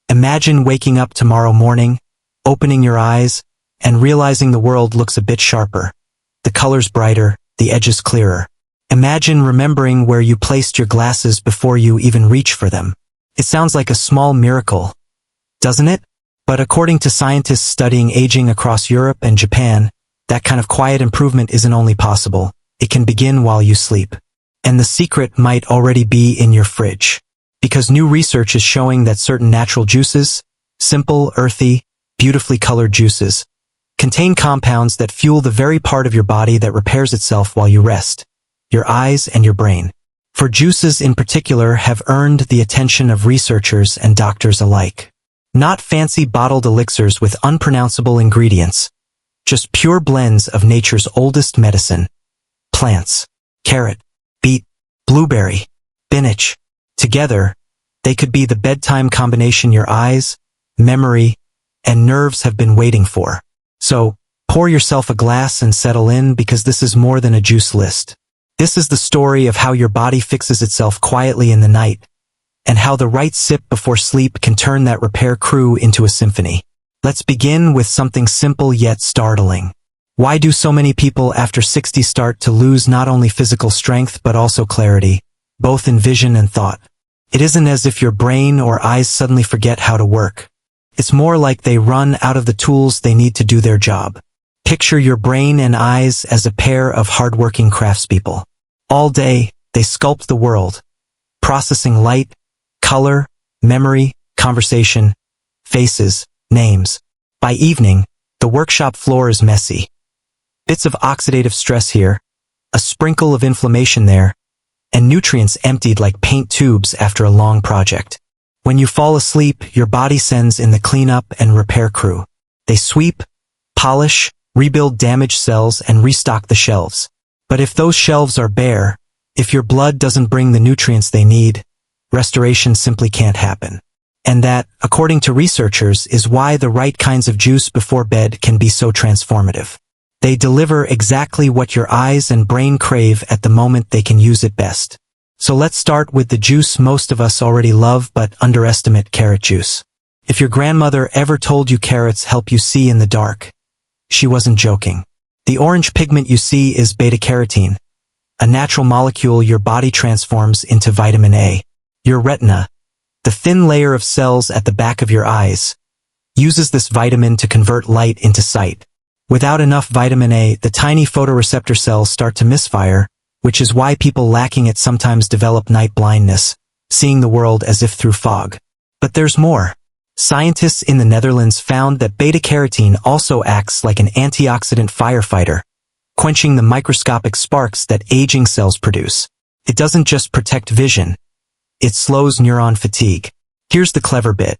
Imagine waking up tomorrow morning, opening your eyes, and realizing the world looks a bit sharper. The colors brighter, the edges clearer. Imagine remembering where you placed your glasses before you even reach for them. It sounds like a small miracle, doesn't it? But according to scientists studying aging across Europe and Japan, that kind of quiet improvement isn't only possible, it can begin while you sleep. And the secret might already be in your fridge. Because new research is showing that certain natural juices, simple, earthy, beautifully colored juices, contain compounds that fuel the very part of your body that repairs itself while you rest, your eyes and your brain. For juices in particular have earned the attention of researchers and doctors alike. Not fancy bottled elixirs with unpronounceable ingredients, just pure blends of nature's oldest medicine. Plants, carrot, beet, blueberry, spinach. Together, they could be the bedtime combination your eyes, memory, and nerves have been waiting for. So, pour yourself a glass and settle in because this is more than a juice list. This is the story of how your body fixes itself quietly in the night, and how the right sip before sleep can turn that repair crew into a symphony. Let's begin with something simple yet startling. Why do so many people after 60 start to lose not only physical strength but also clarity, both in vision and thought? It isn't as if your brain or eyes suddenly forget how to work. It's more like they run out of the tools they need to do their job. Picture your brain and eyes as a pair of hardworking craftspeople. All day, they sculpt the world, processing light, color, memory, conversation, faces, names. By evening, the workshop floor is messy. Bits of oxidative stress here, a sprinkle of inflammation there, and nutrients emptied like paint tubes after a long project. When you fall asleep, your body sends in the cleanup and repair crew. They sweep, polish, rebuild damaged cells, and restock the shelves. But if those shelves are bare, if your blood doesn't bring the nutrients they need, restoration simply can't happen. And that, according to researchers, is why the right kinds of juice before bed can be so transformative. They deliver exactly what your eyes and brain crave at the moment they can use it best. So let's start with the juice most of us already love but underestimate: carrot juice. If your grandmother ever told you carrots help you see in the dark, she wasn't joking. The orange pigment you see is beta-carotene, a natural molecule your body transforms into vitamin A. Your retina, the thin layer of cells at the back of your eyes, uses this vitamin to convert light into sight. Without enough vitamin A, the tiny photoreceptor cells start to misfire, which is why people lacking it sometimes develop night blindness, seeing the world as if through fog. But there's more. Scientists in the Netherlands found that beta-carotene also acts like an antioxidant firefighter, quenching the microscopic sparks that aging cells produce. It doesn't just protect vision, it slows neuron fatigue. Here's the clever bit.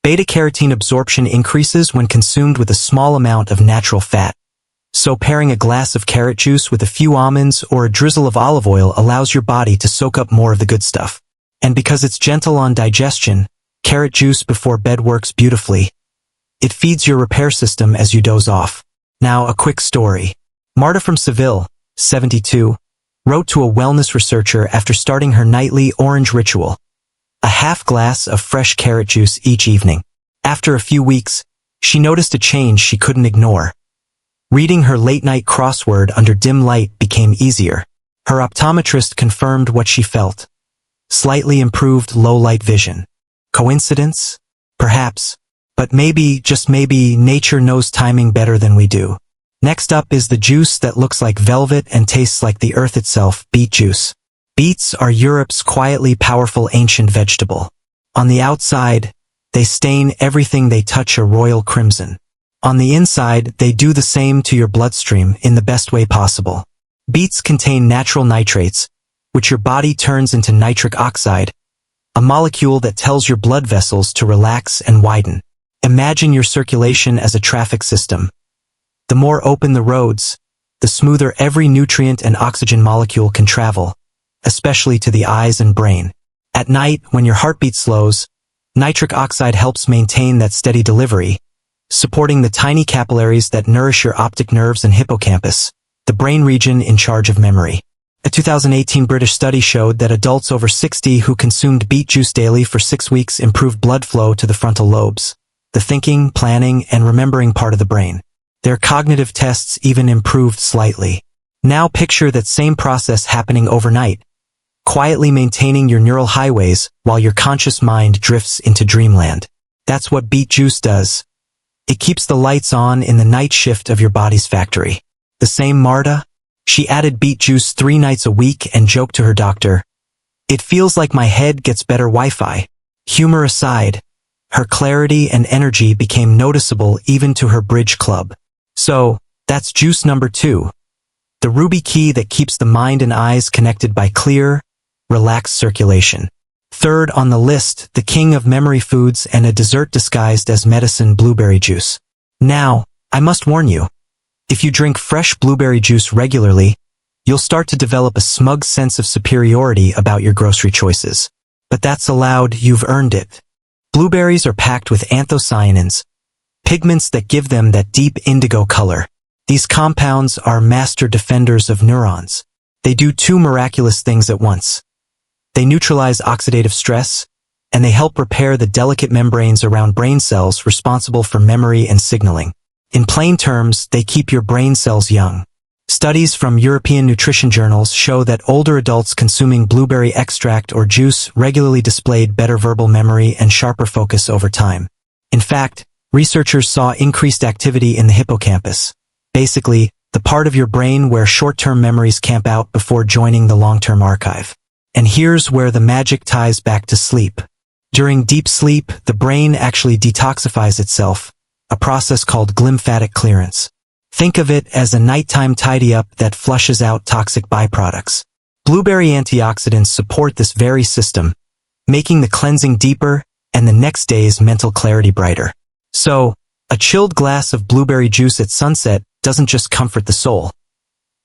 Beta-carotene absorption increases when consumed with a small amount of natural fat. So pairing a glass of carrot juice with a few almonds or a drizzle of olive oil allows your body to soak up more of the good stuff. And because it's gentle on digestion, carrot juice before bed works beautifully. It feeds your repair system as you doze off. Now a quick story. Marta from Seville, 72, wrote to a wellness researcher after starting her nightly orange ritual. A half glass of fresh carrot juice each evening. After a few weeks, she noticed a change she couldn't ignore. Reading her late-night crossword under dim light became easier. Her optometrist confirmed what she felt. Slightly improved low-light vision. Coincidence? Perhaps. But maybe, just maybe, nature knows timing better than we do. Next up is the juice that looks like velvet and tastes like the earth itself: beet juice. Beets are Europe's quietly powerful ancient vegetable. On the outside, they stain everything they touch a royal crimson. On the inside, they do the same to your bloodstream in the best way possible. Beets contain natural nitrates, which your body turns into nitric oxide, a molecule that tells your blood vessels to relax and widen. Imagine your circulation as a traffic system. The more open the roads, the smoother every nutrient and oxygen molecule can travel, especially to the eyes and brain. At night, when your heartbeat slows, nitric oxide helps maintain that steady delivery, supporting the tiny capillaries that nourish your optic nerves and hippocampus, the brain region in charge of memory. A 2018 British study showed that adults over 60 who consumed beet juice daily for 6 weeks improved blood flow to the frontal lobes, the thinking, planning, and remembering part of the brain. Their cognitive tests even improved slightly. Now picture that same process happening overnight, quietly maintaining your neural highways while your conscious mind drifts into dreamland. That's what beet juice does. It keeps the lights on in the night shift of your body's factory. The same Marta? She added beet juice 3 nights a week and joked to her doctor, "It feels like my head gets better Wi-Fi." Humor aside, her clarity and energy became noticeable even to her bridge club. So, that's juice number 2. The ruby key that keeps the mind and eyes connected by clear, relaxed circulation. Third on the list, the king of memory foods and a dessert disguised as medicine, blueberry juice. Now, I must warn you, if you drink fresh blueberry juice regularly, you'll start to develop a smug sense of superiority about your grocery choices. But that's allowed, you've earned it. Blueberries are packed with anthocyanins, pigments that give them that deep indigo color. These compounds are master defenders of neurons. They do 2 miraculous things at once. They neutralize oxidative stress, and they help repair the delicate membranes around brain cells responsible for memory and signaling. In plain terms, they keep your brain cells young. Studies from European nutrition journals show that older adults consuming blueberry extract or juice regularly displayed better verbal memory and sharper focus over time. In fact, researchers saw increased activity in the hippocampus, basically, the part of your brain where short-term memories camp out before joining the long-term archive. And here's where the magic ties back to sleep. During deep sleep, the brain actually detoxifies itself, a process called glymphatic clearance. Think of it as a nighttime tidy-up that flushes out toxic byproducts. Blueberry antioxidants support this very system, making the cleansing deeper and the next day's mental clarity brighter. So, a chilled glass of blueberry juice at sunset doesn't just comfort the soul.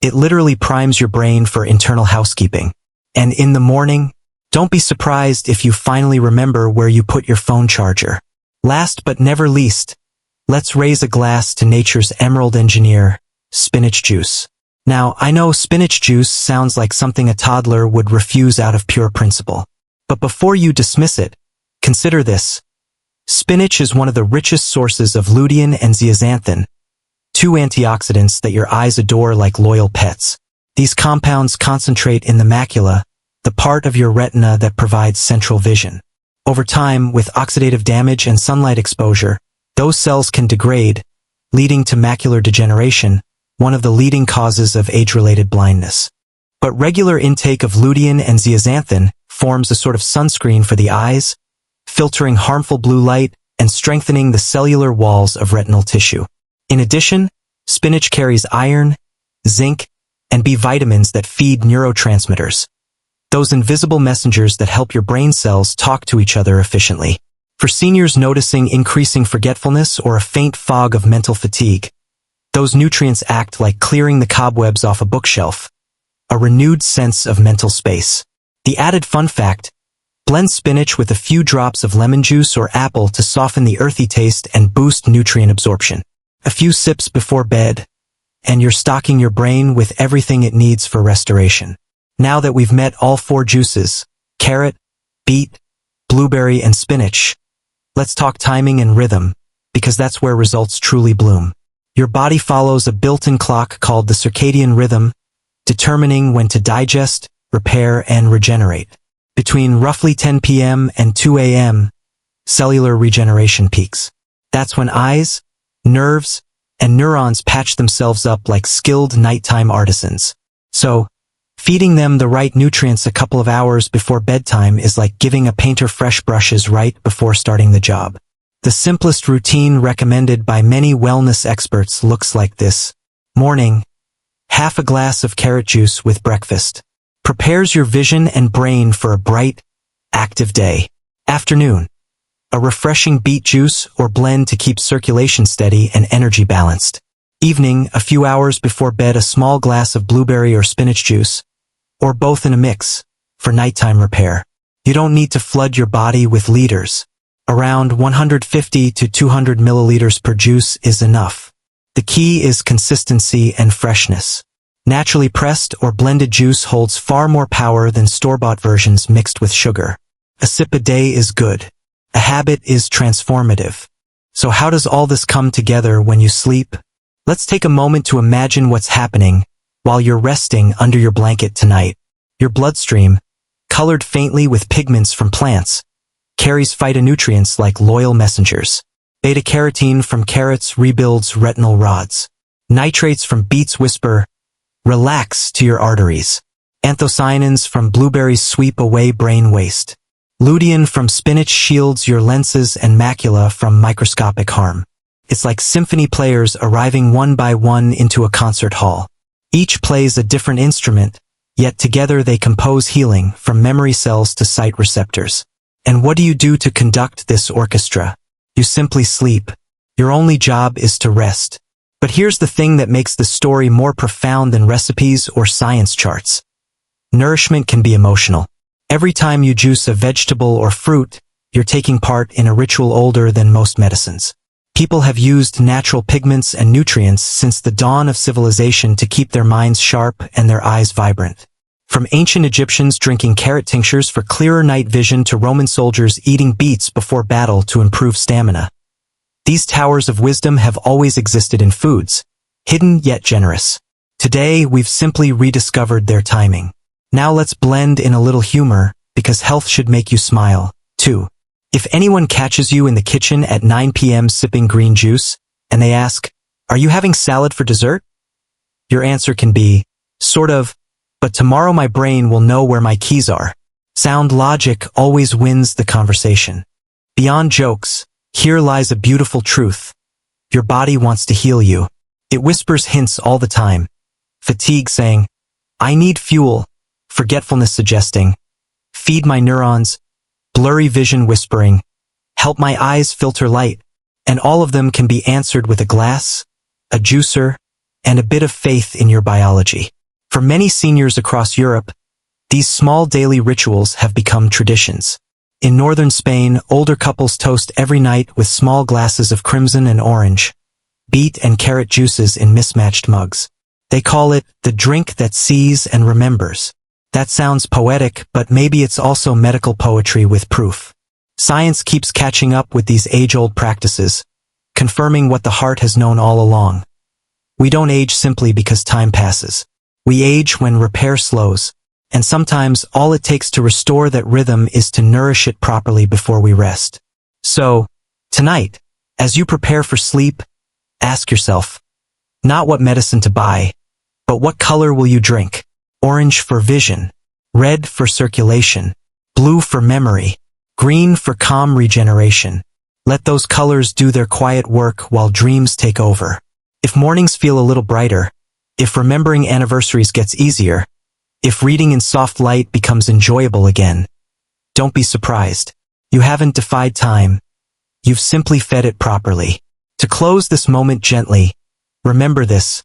It literally primes your brain for internal housekeeping. And in the morning, don't be surprised if you finally remember where you put your phone charger. Last but never least, let's raise a glass to nature's emerald engineer, spinach juice. Now, I know spinach juice sounds like something a toddler would refuse out of pure principle. But before you dismiss it, consider this. Spinach is one of the richest sources of lutein and zeaxanthin, 2 antioxidants that your eyes adore like loyal pets. These compounds concentrate in the macula, the part of your retina that provides central vision. Over time, with oxidative damage and sunlight exposure, those cells can degrade, leading to macular degeneration, one of the leading causes of age-related blindness. But regular intake of lutein and zeaxanthin forms a sort of sunscreen for the eyes, filtering harmful blue light and strengthening the cellular walls of retinal tissue. In addition, spinach carries iron, zinc, and B vitamins that feed neurotransmitters, those invisible messengers that help your brain cells talk to each other efficiently. For seniors noticing increasing forgetfulness or a faint fog of mental fatigue, those nutrients act like clearing the cobwebs off a bookshelf, a renewed sense of mental space. The added fun fact: blend spinach with a few drops of lemon juice or apple to soften the earthy taste and boost nutrient absorption. A few sips before bed, and you're stocking your brain with everything it needs for restoration. Now that we've met all 4 juices, carrot, beet, blueberry, and spinach, let's talk timing and rhythm, because that's where results truly bloom. Your body follows a built-in clock called the circadian rhythm, determining when to digest, repair, and regenerate. Between roughly 10 p.m. and 2 a.m., cellular regeneration peaks. That's when eyes, nerves, and neurons patch themselves up like skilled nighttime artisans. So, feeding them the right nutrients a couple of hours before bedtime is like giving a painter fresh brushes right before starting the job. The simplest routine recommended by many wellness experts looks like this. Morning, half a glass of carrot juice with breakfast. Prepares your vision and brain for a bright, active day. Afternoon, a refreshing beet juice or blend to keep circulation steady and energy balanced. Evening, a few hours before bed, a small glass of blueberry or spinach juice, or both in a mix, for nighttime repair. You don't need to flood your body with liters. Around 150 to 200 milliliters per juice is enough. The key is consistency and freshness. Naturally pressed or blended juice holds far more power than store-bought versions mixed with sugar. A sip a day is good. A habit is transformative. So how does all this come together when you sleep? Let's take a moment to imagine what's happening while you're resting under your blanket tonight. Your bloodstream, colored faintly with pigments from plants, carries phytonutrients like loyal messengers. Beta-carotene from carrots rebuilds retinal rods. Nitrates from beets whisper, "Relax," to your arteries. Anthocyanins from blueberries sweep away brain waste. Lutein from spinach shields your lenses and macula from microscopic harm. It's like symphony players arriving one by one into a concert hall. Each plays a different instrument, yet together they compose healing from memory cells to sight receptors. And what do you do to conduct this orchestra? You simply sleep. Your only job is to rest. But here's the thing that makes the story more profound than recipes or science charts. Nourishment can be emotional. Every time you juice a vegetable or fruit, you're taking part in a ritual older than most medicines. People have used natural pigments and nutrients since the dawn of civilization to keep their minds sharp and their eyes vibrant. From ancient Egyptians drinking carrot tinctures for clearer night vision to Roman soldiers eating beets before battle to improve stamina. These towers of wisdom have always existed in foods, hidden yet generous. Today, we've simply rediscovered their timing. Now let's blend in a little humor, because health should make you smile, too. If anyone catches you in the kitchen at 9 p.m. sipping green juice, and they ask, "Are you having salad for dessert?" Your answer can be, "Sort of, but tomorrow my brain will know where my keys are." Sound logic always wins the conversation. Beyond jokes, here lies a beautiful truth. Your body wants to heal you. It whispers hints all the time. Fatigue saying, "I need fuel." Forgetfulness suggesting, "Feed my neurons." Blurry vision whispering, "Help my eyes filter light." And all of them can be answered with a glass, a juicer, and a bit of faith in your biology. For many seniors across Europe, these small daily rituals have become traditions. In northern Spain, older couples toast every night with small glasses of crimson and orange, beet and carrot juices in mismatched mugs. They call it the drink that sees and remembers. That sounds poetic, but maybe it's also medical poetry with proof. Science keeps catching up with these age-old practices, confirming what the heart has known all along. We don't age simply because time passes. We age when repair slows, and sometimes all it takes to restore that rhythm is to nourish it properly before we rest. So, tonight, as you prepare for sleep, ask yourself, not what medicine to buy, but what color will you drink? Orange for vision, red for circulation, blue for memory, green for calm regeneration. Let those colors do their quiet work while dreams take over. If mornings feel a little brighter, if remembering anniversaries gets easier, if reading in soft light becomes enjoyable again, don't be surprised. You haven't defied time. You've simply fed it properly. To close this moment gently, remember this.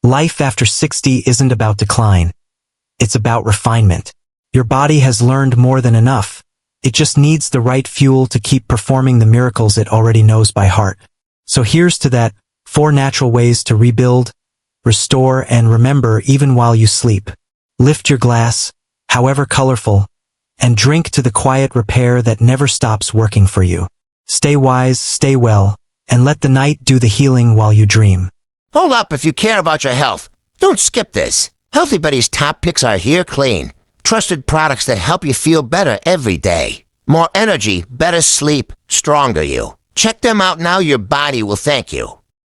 Life after 60 isn't about decline. It's about refinement. Your body has learned more than enough. It just needs the right fuel to keep performing the miracles it already knows by heart. So here's to that, 4 natural ways to rebuild, restore, and remember even while you sleep. Lift your glass, however colorful, and drink to the quiet repair that never stops working for you. Stay wise, stay well, and let the night do the healing while you dream. Hold up if you care about your health. Don't skip this. Healthy Buddy's top picks are Here Clean. Trusted products that help you feel better every day. More energy, better sleep, stronger you. Check them out now, your body will thank you.